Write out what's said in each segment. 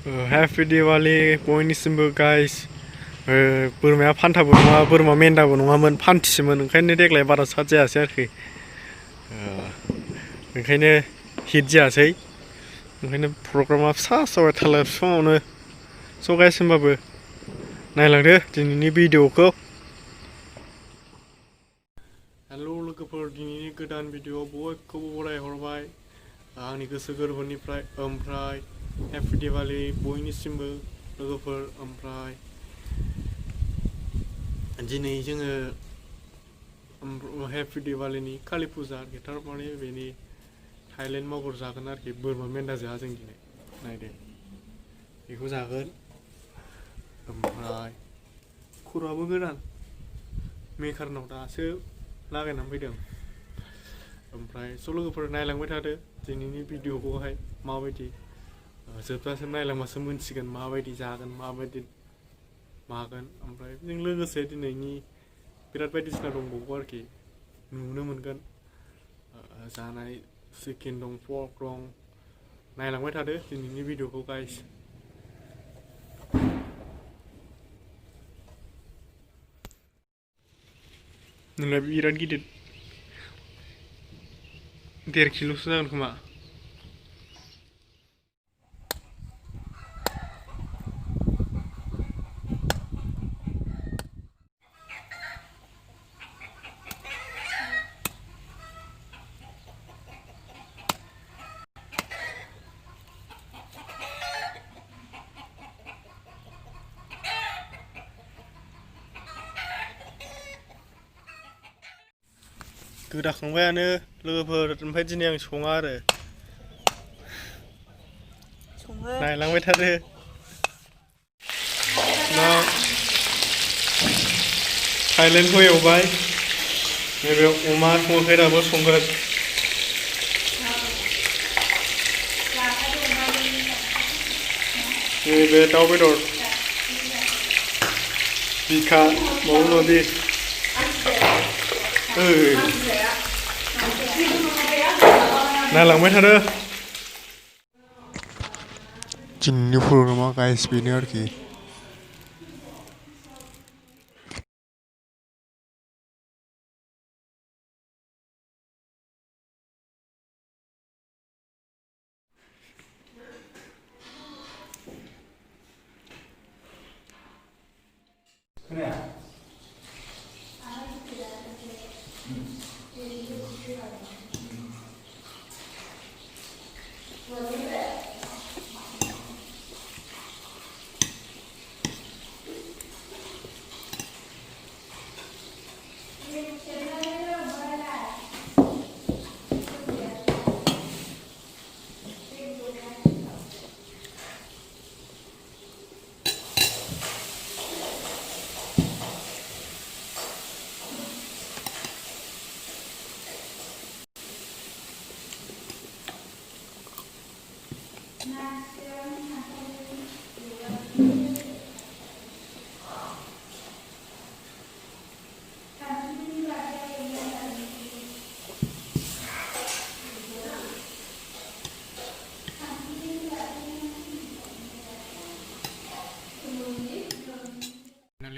Happy Diwali Boinicmbw guys. बोरमाया फान्थाबो नङा बोरमा मेन्दाबो नङामोन फान्थिसोमोन ओंखायनो देग्लाय बारा साद जायासै आरोखि ओंखायनो हिट जायासै ओंखायनो प्रग्रामा फिसा जाबाय थालिर बिफाङावनो स' गाइस होमबाबो नायलांदो दिनैनि भिडिअखौ हेल' लोगोफोर दिनैनि गोदान भिडिअ बयखौबो बरायहरबाय आंनि गोसो गोरबोनिफ्राय ओमफ्राय Happy Diwali बयनिसिमबो लोगोफोर ओमफ्राय दिनै जोङो Happy Diwaliनि कालि फुजा गिटार माने बेनि थाइलेण्ड मगर जागोन आरोखि बोरमा मेन्दा जाया जों दिनै नायदो बेखौ जागोन ओमफ्राय खर'आबो गोदान मेकारनाव दासो लागायनानै फैदों ओमफ्राय स' लोगोफोर नायलांबाय थादो दिनैनि भिडिअखौहाय माबायदि जोबजासिम नायलांबासो मोनथिगोन माबायदि जागोन माबायदि मागोन ओमफ्राय बेजों लोगोसे दिनैनि बिराद बायदिसिना दंबावो आरोखि नुनो मोनगोन जानाय चिकेन दं पर्क दं नायलांबाय थादो दिनैनि भिडिअखौ गाइस नोंना बिराद गिदिर 1.5 किल'सो जागोन खोमा गोदाखांबायानो लोगोफोर ओमफ्राय दिनै आं सङा आरो नायलांबाय थादो थाइलेण्डखौ एवबाय नैबे अमा संगाखै दाबो संगोन नैबे दाउ बेदर बिखा माबा माबि नायलांबाय थादो दिनैनि प्रग्रामा गाइस बेनो आरोखि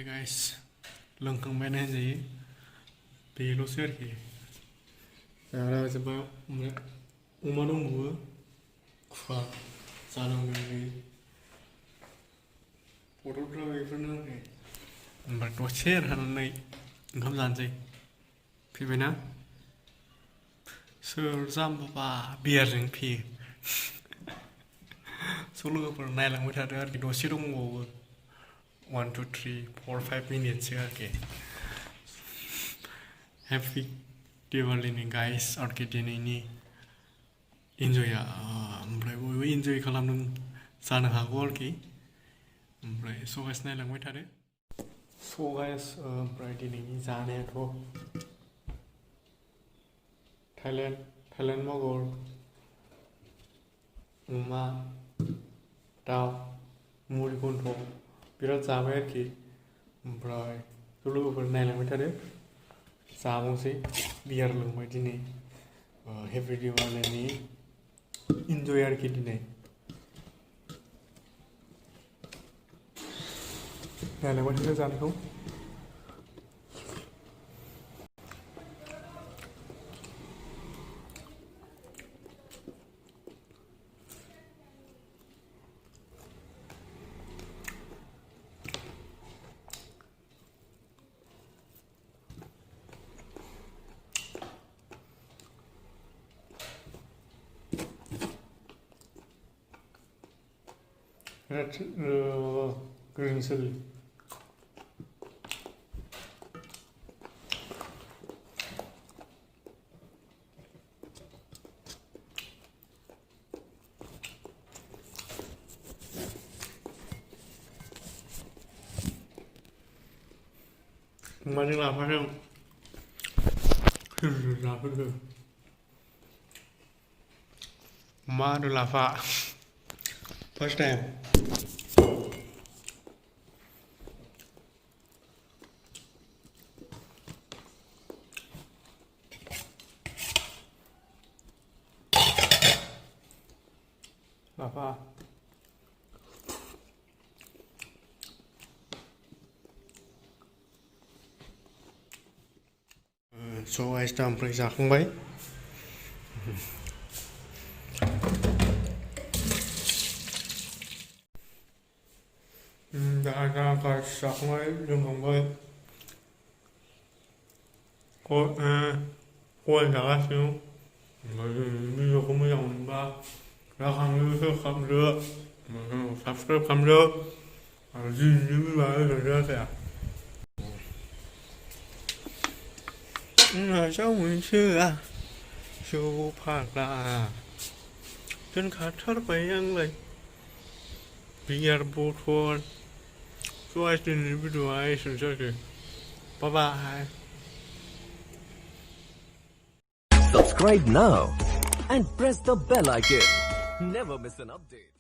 guys लोंखांबायानो होनजायो बेल'सै आरोखि जाग्रा जोब्बाय अमा दंबावो खुवा जानांगौ बथलफ्रा बेफोरनो आरोखि ओमफ्राय दसे थानानै ओंखाम जानोसै फैबायना सोर जाम्बा बियारजों फैयो स' लोगोफोर नायलांबाय थादो आरोखि दसे दंबावो 1 2 3 4 5 मिनिटसो आरोखि Happy Diwaliनि गाइस आरोखि दिनैनि इन्जयआ ओमफ्राय बयबो इन्जय खालामदों जानो हागौ आरोखि ओमफ्राय स' गाइस नायलांबाय थादो स' गाइस ओमफ्राय दिनैनि जानायाथ' थाइलेण्ड मगर अमा दाउ मुरि गन्थ' बिराद जाबाय आरोखि ओमफ्राय ज' लोगोफोर नायलांबाय थादो जाबावसै बियार लोंबाय दिनै Happy Diwaliनि इन्जय आरोखि दिनै Ngày này có thời gian không? Green chili. Mà nhưng làm phải không? Làm phải được. Mà được là phạ. First time. Là phạ. So I stamp periksa klmbai. Đã ra cái sạc máy dùng klmbai. Cô anh đã xíu. Bây giờ không biết dùng ba. Ra khăn rửa khăn rửa. Subscribe khăn rửa. Gì như bây giờ rửa kìa. Sao mình chưa Chú phạt là chân khát thất bấy ăn lấy jarapwr so I didn't video I should say bye bye. Subscribe now and press the bell icon. Never miss an update.